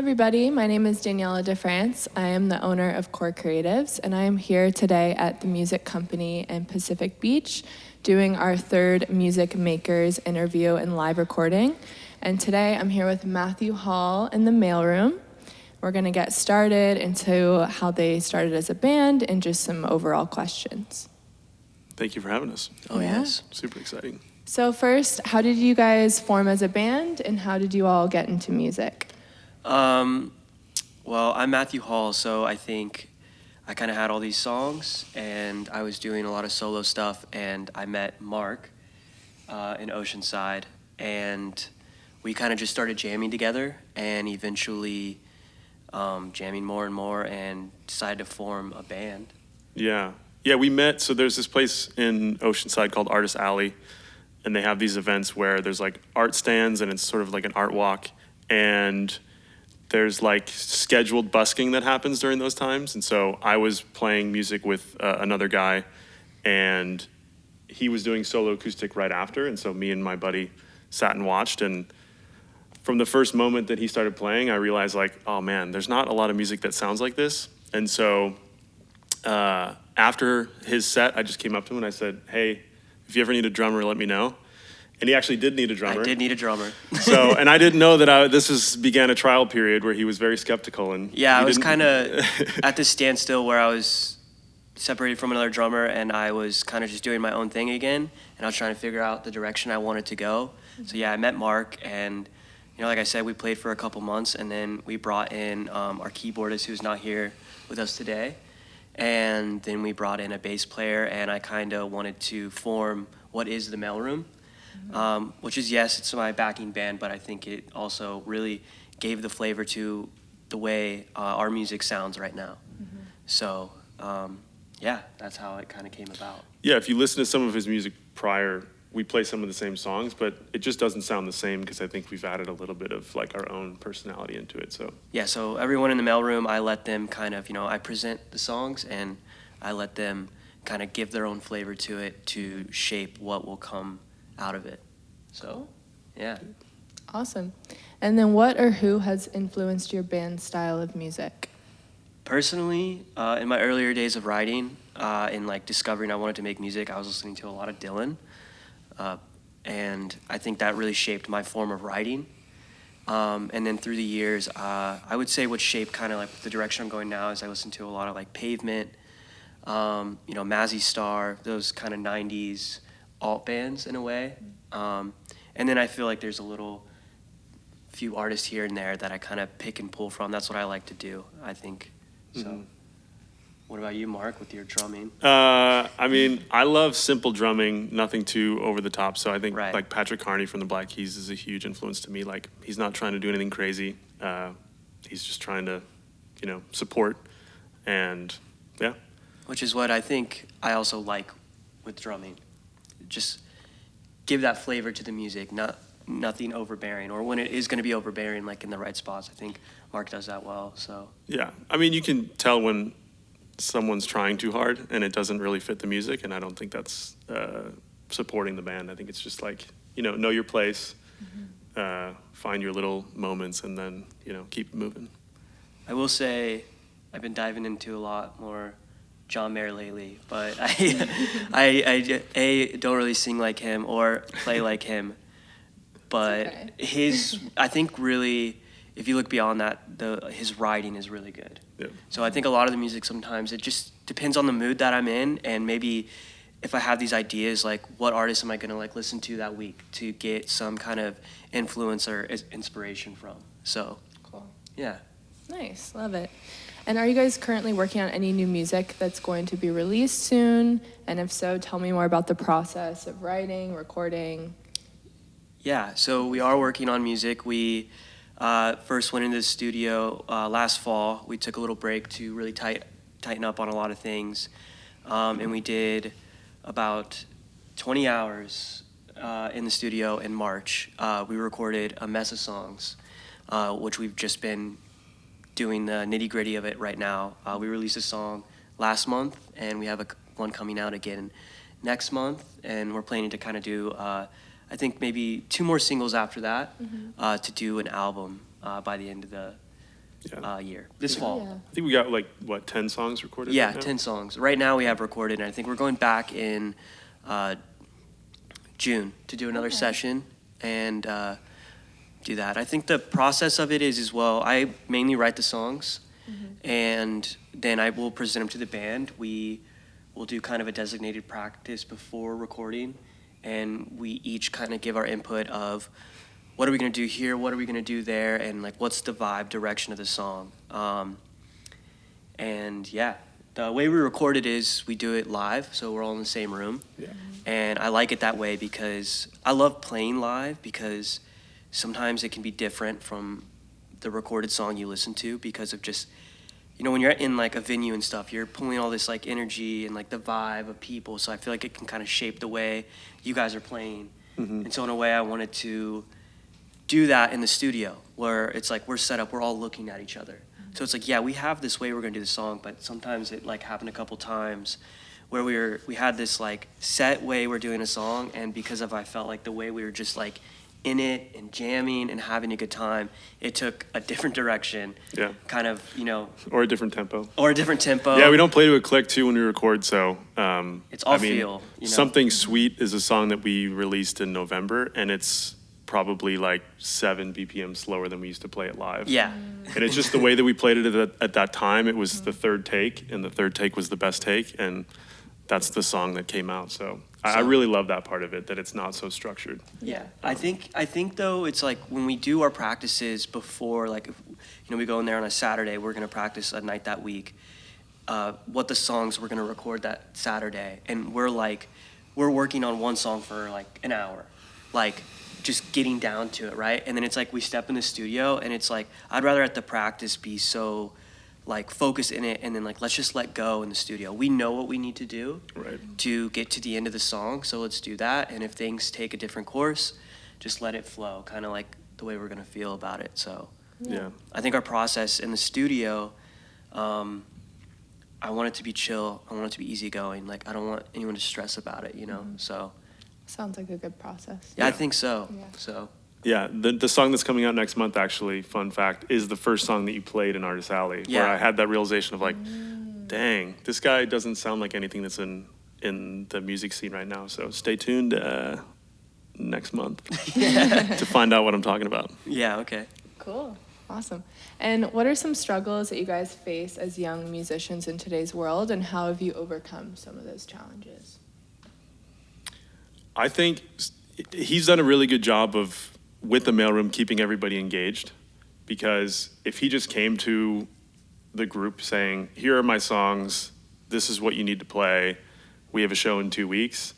everybody, my name is Daniela DeFrance. I am the owner of Core Creatives, and I am here today at the Music Company in Pacific Beach doing our third Music Makers interview and live recording. And today I'm here with Matthew Hall in the Mailroom. We're going to get started into how they started as a band and just some overall questions. Thank you for having us. Oh, Yeah. yes. Super exciting. So first, how did you guys form as a band, and how did you all get into music? Well, I'm Matthew Hall, so I think I kind of had all these songs, and I was doing a lot of solo stuff, and I met Mark in Oceanside, and we kind of just started jamming together, and eventually jamming more and more, and decided to form a band. Yeah, we met. So there's this place in Oceanside called Artist Alley, and they have these events where there's like art stands, and it's sort of like an art walk, and there's like scheduled busking that happens during those times. And so I was playing music with another guy, and he was doing solo acoustic right after. And so me and my buddy sat and watched. And from the first moment that he started playing, I realized like, oh man, there's not a lot of music that sounds like this. And so after his set, I just came up to him and I said, hey, if you ever need a drummer, let me know. And he actually did need a drummer. I did need a drummer. So, and I didn't know that began a trial period where he was very skeptical. And Yeah, I was kind of at this standstill where I was separated from another drummer, and I was kind of just doing my own thing again, and I was trying to figure out the direction I wanted to go. So yeah, I met Mark, and like I said, we played for a couple months, and then we brought in our keyboardist, who's not here with us today, and then we brought in a bass player, and I kind of wanted to form what is the Mailroom. Which is, yes, it's my backing band, but I think it also really gave the flavor to the way our music sounds right now. Mm-hmm. So, yeah, that's how it kind of came about. Yeah, if you listen to some of his music prior, we play some of the same songs, but it just doesn't sound the same because I think we've added a little bit of like our own personality into it. So yeah, so everyone in the Mailroom, I let them kind of, I present the songs and I let them kind of give their own flavor to it to shape what will come out of it. So, yeah. Awesome. And then what or who has influenced your band's style of music? Personally, in my earlier days of writing, in like discovering I wanted to make music, I was listening to a lot of Dylan. And I think that really shaped my form of writing. And then through the years, I would say what shaped kind of like the direction I'm going now is I listen to a lot of like Pavement, Mazzy Star, those kind of 90s alt bands in a way. And then I feel like there's a few artists here and there that I kind of pick and pull from. That's what I like to do, I think. So, mm-hmm. What about you, Mark, with your drumming? I mean, I love simple drumming, nothing too over the top. So I think like Patrick Carney from the Black Keys is a huge influence to me. Like he's not trying to do anything crazy. He's just trying to, support, and yeah. Which is what I think I also like with drumming. Just give that flavor to the music, nothing overbearing, or when it is going to be overbearing, like in the right spots. I think Mark does that well. So yeah, I mean, you can tell when someone's trying too hard and it doesn't really fit the music, and I don't think that's supporting the band. I think it's just like know your place, mm-hmm. Find your little moments, and then keep moving. I will say I've been diving into a lot more John Mayer lately, but I don't really sing like him or play like him, but okay. I think really, if you look beyond that, his writing is really good. Yeah. So I think a lot of the music sometimes it just depends on the mood that I'm in, and maybe if I have these ideas, like what artist am I gonna like listen to that week to get some kind of influence or inspiration from. So cool. Yeah. Nice, love it. And are you guys currently working on any new music that's going to be released soon? And if so, tell me more about the process of writing, recording. Yeah, so we are working on music. We first went into the studio last fall. We took a little break to really tighten up on a lot of things. And we did about 20 hours in the studio in March. We recorded a mess of songs, which we've just been doing the nitty-gritty of it right now. We released a song last month, and we have one coming out again next month, and we're planning to kind of do, I think maybe 2 more singles after that, mm-hmm. To do an album by the end of year, this fall. Yeah. I think we got like, what, 10 songs recorded? Yeah, right now? 10 songs. Right now we have recorded, and I think we're going back in June to do another session and do that. I think the process of it is well, I mainly write the songs, and then I will present them to the band. We will do kind of a designated practice before recording, and we each kind of give our input of what are we going to do here, what are we going to do there, and like what's the vibe, direction of the song. And yeah, the way we record it is we do it live, so we're all in the same room. Yeah. And I like it that way because I love playing live because sometimes it can be different from the recorded song you listen to because of just, when you're in like a venue and stuff, you're pulling all this like energy and like the vibe of people. So I feel like it can kind of shape the way you guys are playing. And so in a way I wanted to do that in the studio where it's like we're set up, we're all looking at each other. So it's like, yeah, we have this way we're gonna do the song, but sometimes it like happened a couple times where we had this like set way we're doing a song, and because I felt like the way we were just like in it and jamming and having a good time, it took a different direction. Yeah. Kind of, Or a different tempo. Yeah, We don't play to a click too when we record, so it's all feel. Something Sweet is a song that we released in November, and it's probably like 7 BPM slower than we used to play it live. Yeah. And it's just the way that we played it at that time. It was the third take, and the third take was the best take, and that's the song that came out. So I really love that part of it, that it's not so structured. Yeah, I think though it's like when we do our practices before, like if, we go in there on a Saturday, we're gonna practice a night that week. What the songs we're gonna record that Saturday, and we're working on one song for like an hour, like just getting down to it, right? And then it's like we step in the studio, and it's like I'd rather at the practice be so like focus in it, and then like let's just let go in the studio. We know what we need to do to get to the end of the song, so let's do that. And if things take a different course, just let it flow, kind of like the way we're gonna feel about it. So Yeah. I think our process in the studio, I want it to be chill. I want it to be easygoing. Like I don't want anyone to stress about it, So Sounds like a good process. yeah, I think so. Yeah. So Yeah, the song that's coming out next month, actually, fun fact, is the first song that you played in Artist Alley, where I had that realization of like, dang, this guy doesn't sound like anything that's in the music scene right now. So stay tuned next month to find out what I'm talking about. yeah, okay. Cool. Awesome. And what are some struggles that you guys face as young musicians in today's world, and how have you overcome some of those challenges? I think he's done a really good job of, with the mailroom, keeping everybody engaged, because if he just came to the group saying, here are my songs, this is what you need to play, we have a show in 2 weeks,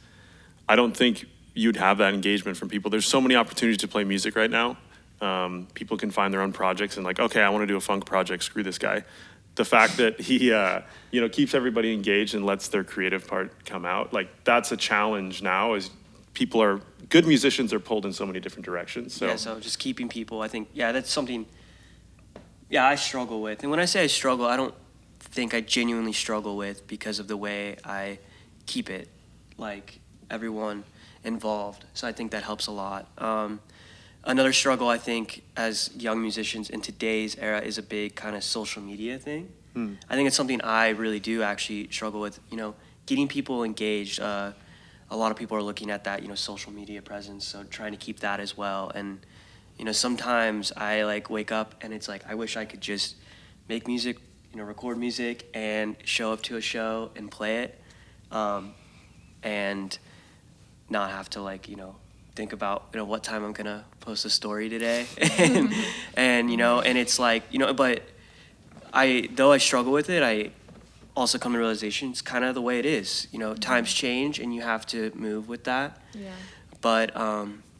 I don't think you'd have that engagement from people. There's so many opportunities to play music right now. People can find their own projects and like, okay, I want to do a funk project, screw this guy. The fact that he keeps everybody engaged and lets their creative part come out, like that's a challenge now, as good musicians are pulled in so many different directions. So. Yeah, so just keeping people, I think, that's something, I struggle with. And when I say I struggle, I don't think I genuinely struggle with because of the way I keep it, like everyone involved. So I think that helps a lot. Another struggle, I think, as young musicians in today's era is a big kind of social media thing. I think it's something I really do actually struggle with, getting people engaged. A lot of people are looking at that, social media presence, so trying to keep that as well. And, sometimes I like wake up and it's like, I wish I could just make music, record music and show up to a show and play it, and not have to like, think about, what time I'm gonna post a story today. and and it's like, but though I struggle with it, I also come to realization it's kind of the way it is. Times change and you have to move with that. Yeah. But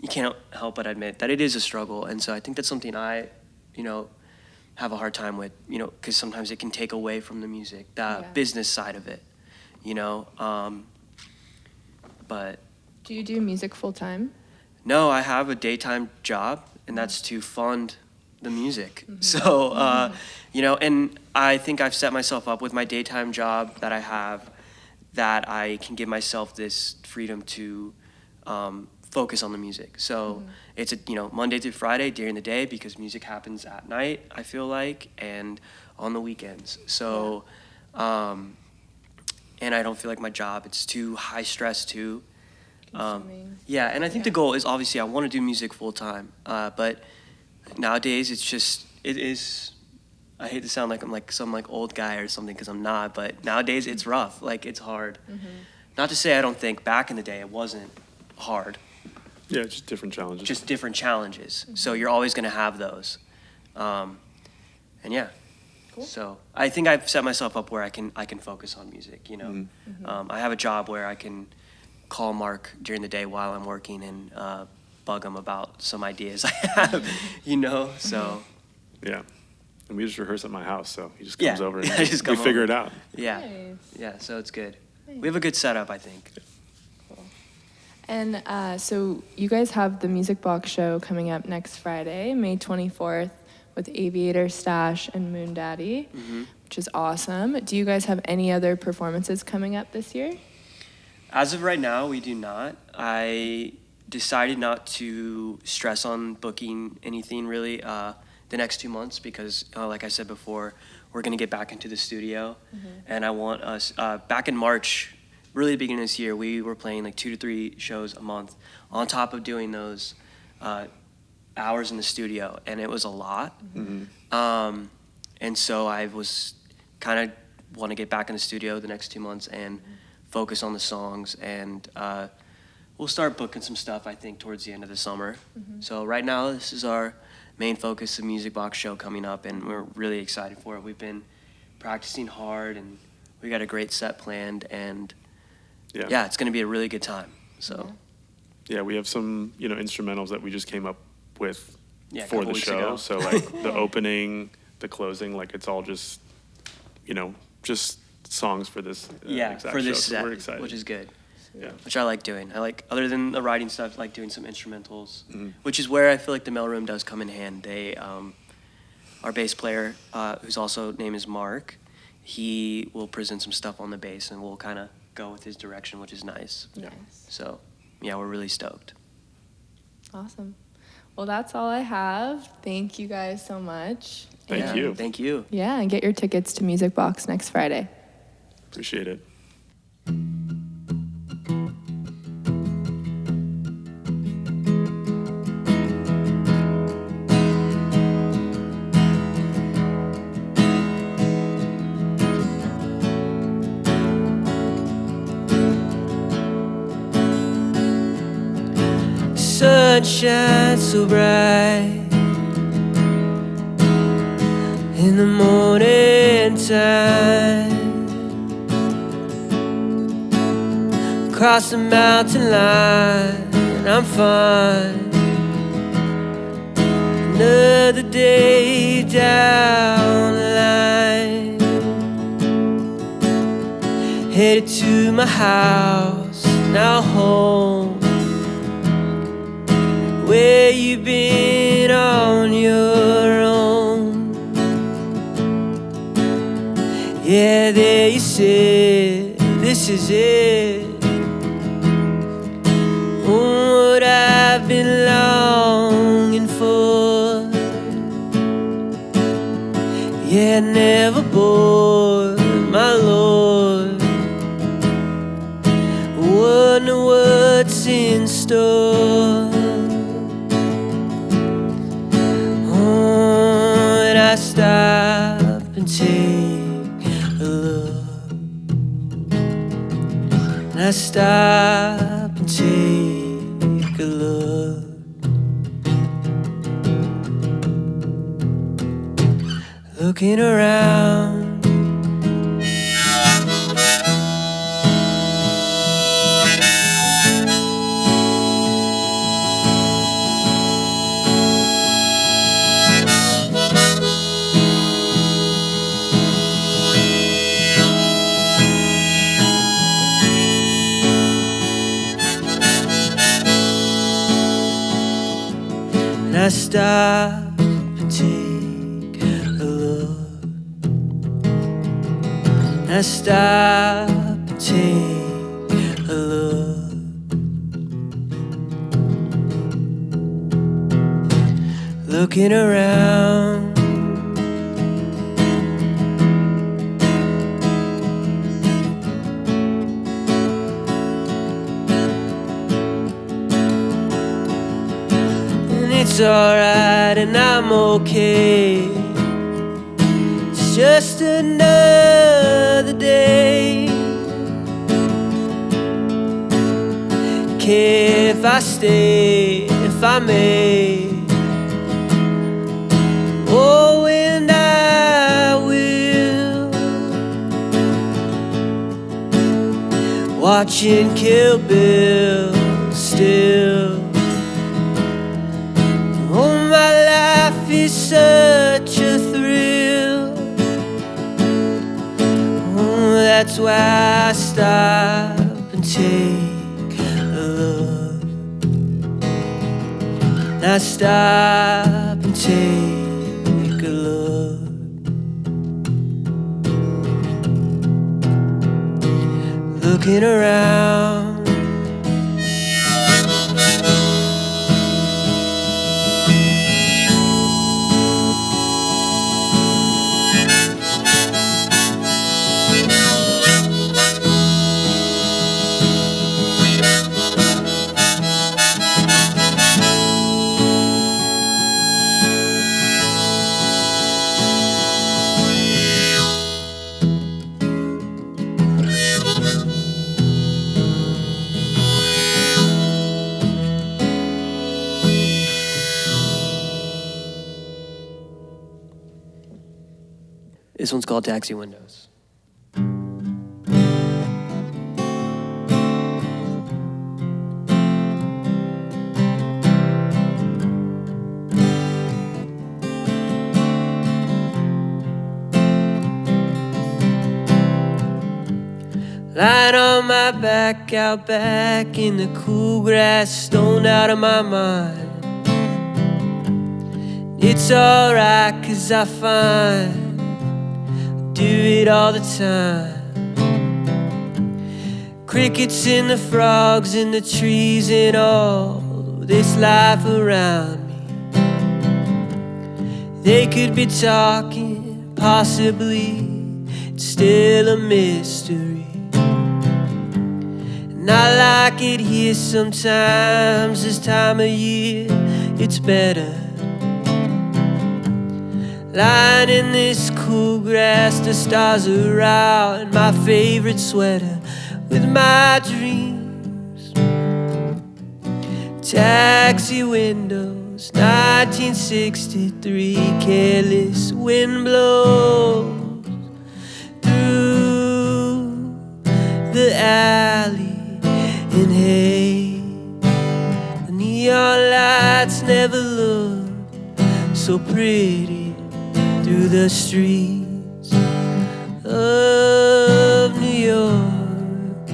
you can't help but admit that it is a struggle. And so I think that's something I, have a hard time with, because sometimes it can take away from the music, the business side of it, but. Do you do music full time? No, I have a daytime job, and that's to fund the music. So, and I think I've set myself up with my daytime job that I have, that I can give myself this freedom to focus on the music. So it's Monday through Friday during the day, because music happens at night, I feel like, and on the weekends. So, and I don't feel like my job, it's too high stress too. Yeah, and I think the goal is, obviously I want to do music full time, but nowadays it is, I hate to sound like I'm like some like old guy or something, because I'm not, but nowadays it's rough, like it's hard. Not to say I don't think back in the day it wasn't hard. Yeah, just different challenges. Just different challenges. So you're always going to have those. And yeah. Cool. So I think I've set myself up where I can focus on music, you know. I have a job where I can call Mark during the day while I'm working and bug him about some ideas I have, you know. So yeah. And we just rehearse at my house, so he just comes over and we figure it out. Yeah. Nice. Yeah, so it's good. Nice. We have a good setup, I think. Cool. And so you guys have the Music Box show coming up next Friday, May 24th, with Aviator Stash and Moon Daddy, which is awesome. Do you guys have any other performances coming up this year? As of right now, we do not. I decided not to stress on booking anything really the next 2 months, because like I said before, we're going to get back into the studio. And I want us, back in March, really the beginning of this year, we were playing like 2 to 3 shows a month on top of doing those hours in the studio, and it was a lot. And so I was kind of want to get back in the studio the next 2 months and focus on the songs, and we'll start booking some stuff, I think, towards the end of the summer. So right now, this is our main focus, the Music Box show coming up, and we're really excited for it. We've been practicing hard, and we got a great set planned, and yeah, it's going to be a really good time. So yeah, we have some instrumentals that we just came up with for the show. Ago. So like the opening, the closing, like it's all just just songs for this exact for this show. set, so we're excited, which is good. Yeah. Which I like doing. I like, other than the writing stuff, I like doing some instrumentals, which is where I feel like the mailroom does come in hand. They, our bass player, whose also name is Mark, he will present some stuff on the bass, and we'll kind of go with his direction, which is nice. Nice. So, yeah, we're really stoked. Awesome. Well, that's all I have. Thank you guys so much. Thank you. Thank you. Yeah, and get your tickets to Music Box next Friday. Appreciate it. Sunshine so bright in the morning time, cross the mountain line, and I'm fine. Another day down the line, headed to my house, now home. Where you been on your own? Yeah, there you sit, this is it. What I've been longing for. Yeah, never bored, my lord. Wonder what's in store. I stop and take a look, and I stop and take a look. Looking around, I stop and take a look. I stop and take a look. looking around. And it's alright and I'm okay. It's just another day. Care if I stay, if I may. Oh, and I will. Watching Kill Bill still. Oh, my life is such a thrill. Oh, that's why I stop and take a look. I stop and take a look. Looking around. This one's called Taxi Windows. Lying on my back, out back in the cool grass, stoned out of my mind. It's alright, 'cause I find do it all the time. Crickets and the frogs and the trees and all this life around me. They could be talking, possibly, it's still a mystery. And I like it here sometimes, this time of year, it's better. Lying in this cool grass, the stars are out, in my favorite sweater with my dreams. Taxi windows, 1963, careless wind blows through the alley, and hey, the neon lights never look so pretty through the streets of New York,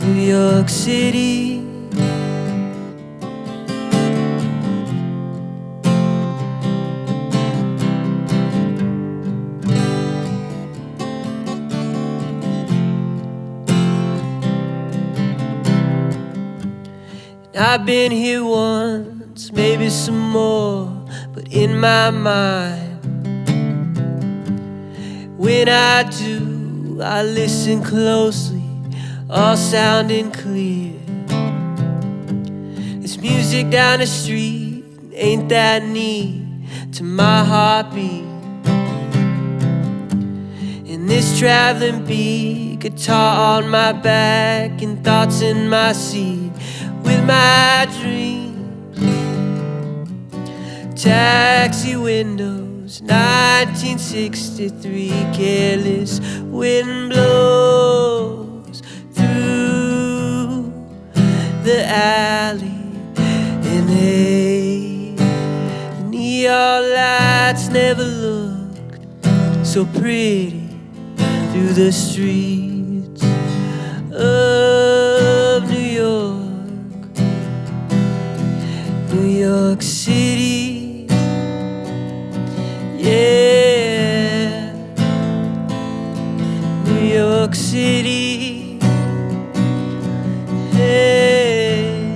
New York City. I've been here once, maybe some more, but in my mind, when I do, I listen closely, all sounding clear. It's music down the street, ain't that neat, to my heartbeat. And this traveling beat, guitar on my back and thoughts in my seat, with my dreams. Taxi windows, 1963, careless wind blows through the alley, and hey, the neon lights never looked so pretty through the streets of New York, New York City. Yeah, New York City. Hey.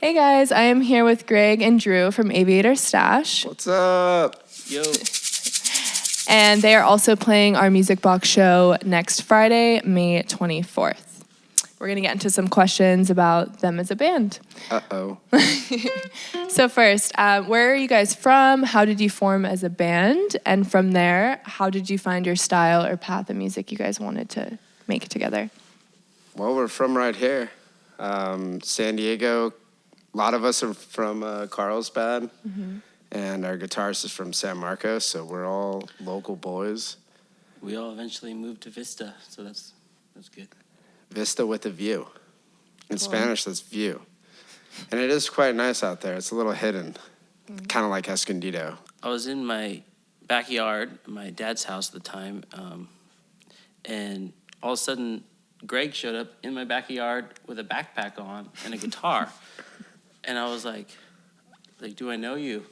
Hey guys, I am here with Greg and Drew from Aviator Stash. What's up? Yo. And they are also playing our Music Box show next Friday, May 24th. We're going to get into some questions about them as a band. Uh-oh. So first, where are you guys from? How did you form as a band? And from there, how did you find your style or path of music you guys wanted to make together? Well, we're from right here. San Diego. A lot of us are from Carlsbad. And our guitarist is from San Marcos, so we're all local boys. We all eventually moved to Vista, so that's good. Vista with a view. In Cool. Spanish, that's view. And it is quite nice out there. It's a little hidden, kind of like Escondido. I was in my backyard, my dad's house at the time, and all of a sudden, Greg showed up in my backyard with a backpack on and a guitar. And I was like, do I know you?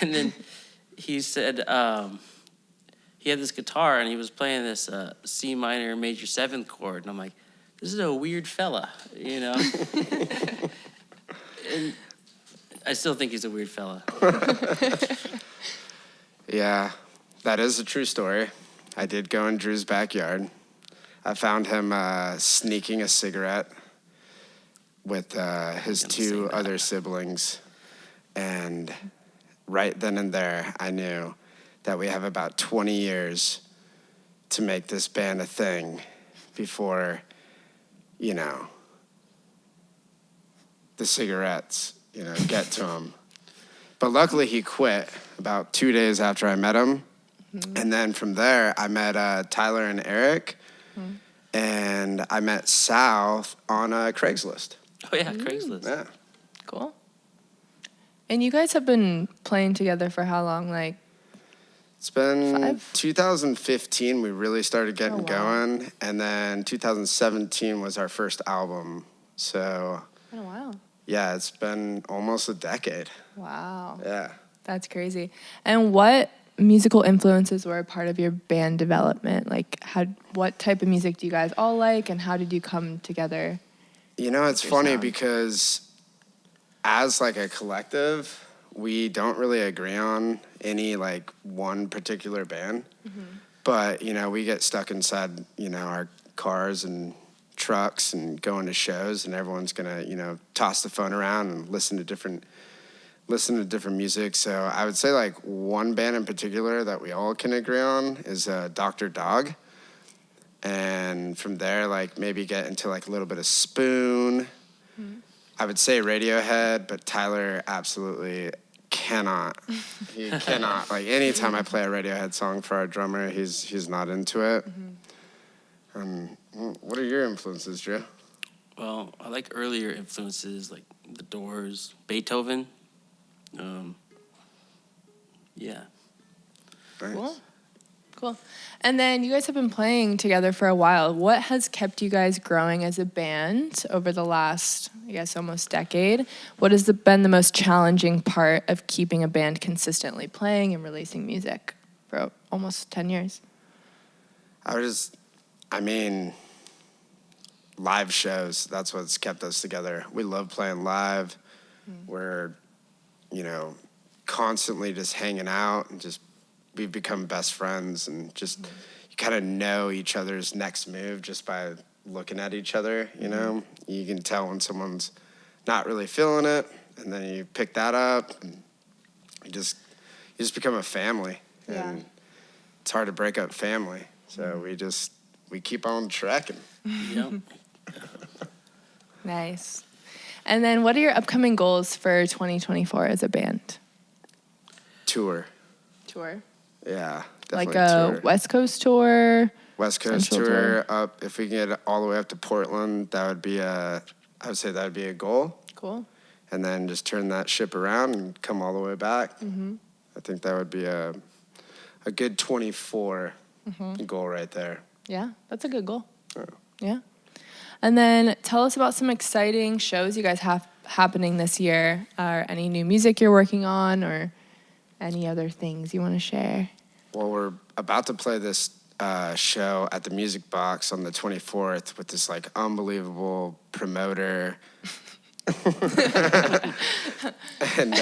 And then he said he had this guitar and he was playing this C minor major 7th chord. And I'm like, this is a weird fella, you know? And I still think he's a weird fella. Yeah, that is a true story. I did go in Drew's backyard. I found him sneaking a cigarette with his two other siblings. And right then and there, I knew that we have about 20 years to make this band a thing before, you know, the cigarettes, you know, get to him. But luckily he quit about 2 days after I met him. And then from there, I met Tyler and Eric. And I met Sal on Craigslist. Oh, yeah, Craigslist. Yeah. Cool. And you guys have been playing together for how long? Like, It's been 5? 2015 we really started getting wow. going, and then 2017 was our first album. So, oh, wow. yeah, it's been almost a decade. Wow. Yeah. That's crazy. And what musical influences were a part of your band development? Like, what type of music do you guys all like, and how did you come together? You know, it's Your funny sound. because as like a collective, we don't really agree on any like one particular band. But, you know, we get stuck inside, you know, our cars and trucks and going to shows, and everyone's gonna, you know, toss the phone around and listen to different music. So I would say like one band in particular that we all can agree on is Dr. Dog. And from there, like maybe get into like a little bit of Spoon. I would say Radiohead, but Tyler absolutely cannot. He cannot. Like anytime I play a Radiohead song for our drummer, he's not into it. What are your influences, Drew? Well, I like earlier influences like The Doors, Beethoven. Yeah. Nice. Cool. And then you guys have been playing together for a while. What has kept you guys growing as a band over the last, I guess, almost decade? What has been the most challenging part of keeping a band consistently playing and releasing music for almost 10 years? I mean, live shows, that's what's kept us together. We love playing live. We're, you know, constantly just hanging out and just we've become best friends, and just you kind of know each other's next move just by looking at each other, you know? You can tell when someone's not really feeling it, and then you pick that up, and you just become a family. Yeah. And it's hard to break up family, so we keep on trekking. Yep. Nice. And then what are your upcoming goals for 2024 as a band? Tour. Yeah, Like definitely a tour. West Coast tour? West Coast Central tour up. If we can get all the way up to Portland, I would say that would be a goal. Cool. And then just turn that ship around and come all the way back. I think that would be a good 24 goal right there. Yeah, that's a good goal. Oh. Yeah. And then tell us about some exciting shows you guys have happening this year, or any new music you're working on, or any other things you want to share. Well, we're about to play this show at the Music Box on the 24th with this like unbelievable promoter And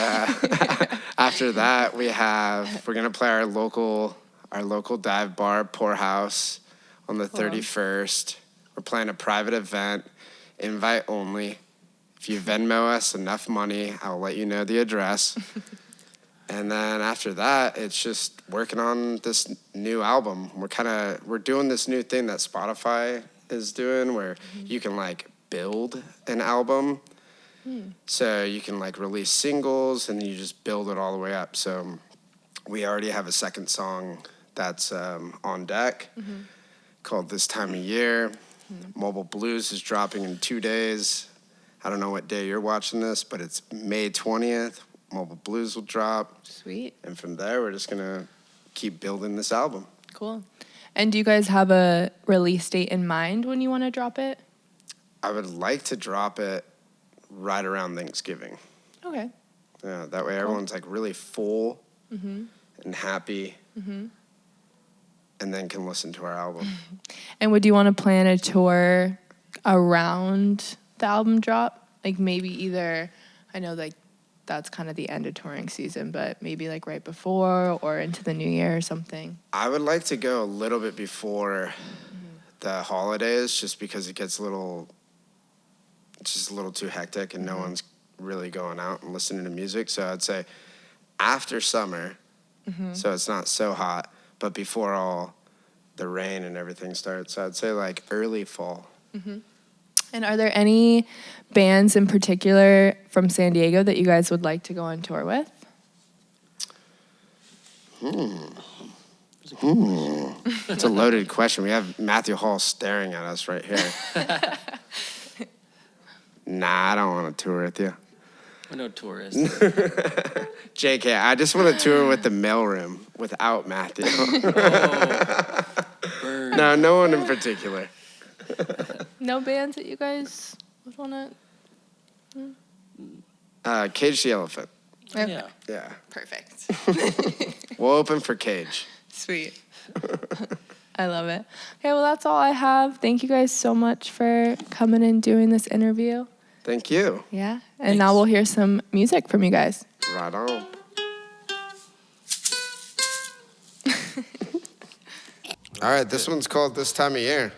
after that, we're gonna play our local dive bar, Powerhouse, on the 31st. We're playing a private event, invite only. If you Venmo us enough money, I'll let you know the address. And then after that, it's just working on this new album. We're doing this new thing that Spotify is doing where you can like build an album. So you can like release singles and you just build it all the way up. So we already have a second song that's on deck called This Time of Year. Mobile Blues is dropping in 2 days. I don't know what day you're watching this, but it's May 20th. Mobile Blues will drop. Sweet. And from there, we're just going to keep building this album. Cool. And do you guys have a release date in mind when you want to drop it? I would like to drop it right around Thanksgiving. Okay. Yeah, that way everyone's like really full and happy and then can listen to our album. And would you want to plan a tour around the album drop? Like maybe either, I know like that's kind of the end of touring season, but maybe like right before or into the new year or something. I would like to go a little bit before the holidays just because it gets just a little too hectic and no one's really going out and listening to music. So I'd say after summer, so it's not so hot, but before all the rain and everything starts. So I'd say like early fall. And are there any bands in particular from San Diego that you guys would like to go on tour with? It's a loaded question. We have Matthew Hall staring at us right here. Nah, I don't want to tour with you. We're no tourists. JK, I just want to tour with the Mailroom without Matthew. No, no one in particular. No bands that you guys would want to? Cage the Elephant. Yeah. Yeah. Perfect. We'll open for Cage. Sweet. I love it. Okay, well, that's all I have. Thank you guys so much for coming and doing this interview. Thank you. Yeah. And now we'll hear some music from you guys. Right on. All right, this one's called This Time of Year.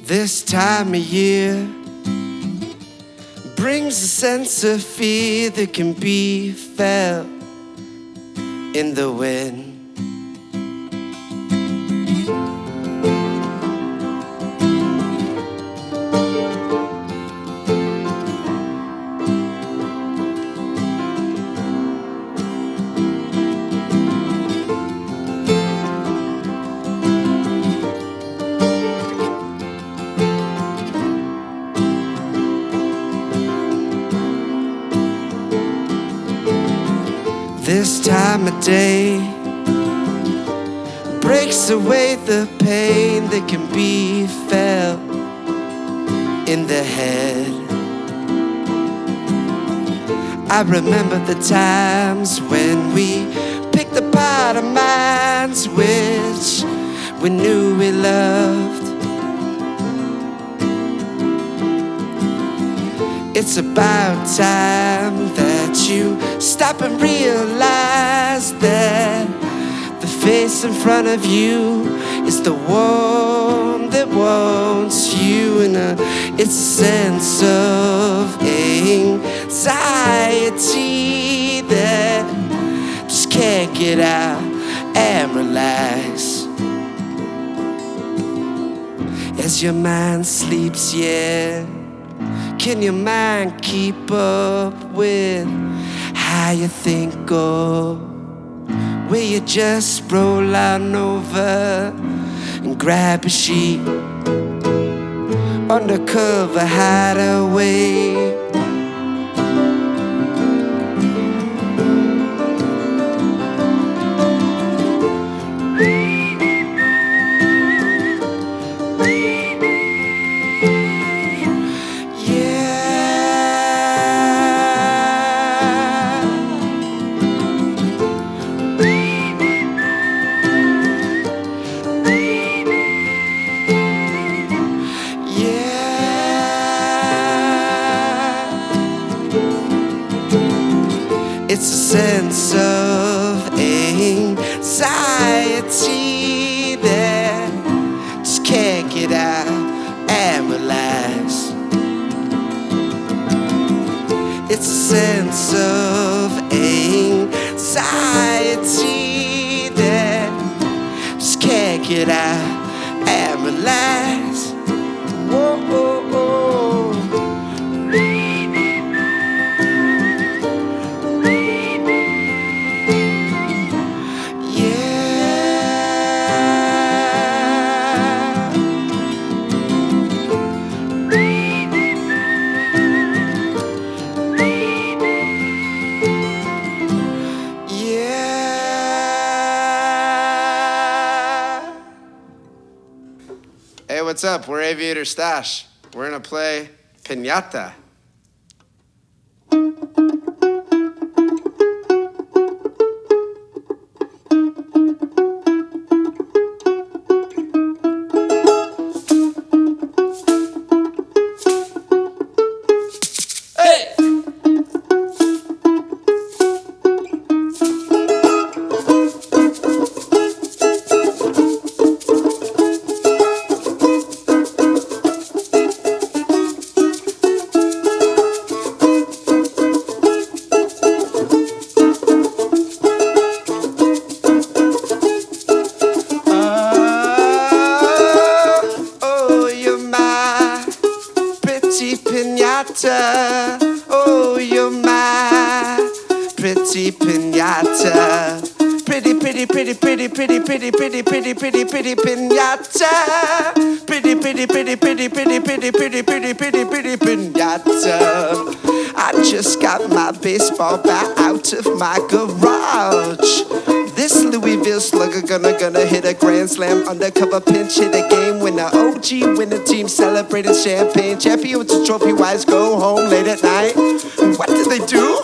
This time of year brings a sense of fear that can be felt in the wind. This time of day breaks away the pain that can be felt in the head. I remember the times when we picked apart our minds, which we knew we loved. It's about time that you stop and realize that the face in front of you is the one that wants you. And it's a sense of anxiety that just can't get out and relax. As your mind sleeps, yeah, can your mind keep up with how you think, or will you just roll on over and grab a sheet, undercover hideaway? It's a sense of anxiety that just can't get out and relax. It's a sense of anxiety that just can't get out and relax. Whoa, oh, oh. Hey, what's up? We're Aviator Stash. We're gonna play Piñata. Piñata, oh, you're my pretty piñata. Pretty, pretty, pretty, pretty, pretty, pretty, pretty, pretty, pretty, pretty piñata. Pretty, pretty, pretty, pretty, pretty, pretty, pretty, pretty, pretty, pretty piñata. I just got my baseball bat out of my garage. This Louisville slugger gonna hit a grand slam, undercover pinch hit a game winner. OG winner team celebrating champagne. Champions and trophy wives go home late at night. What do they do?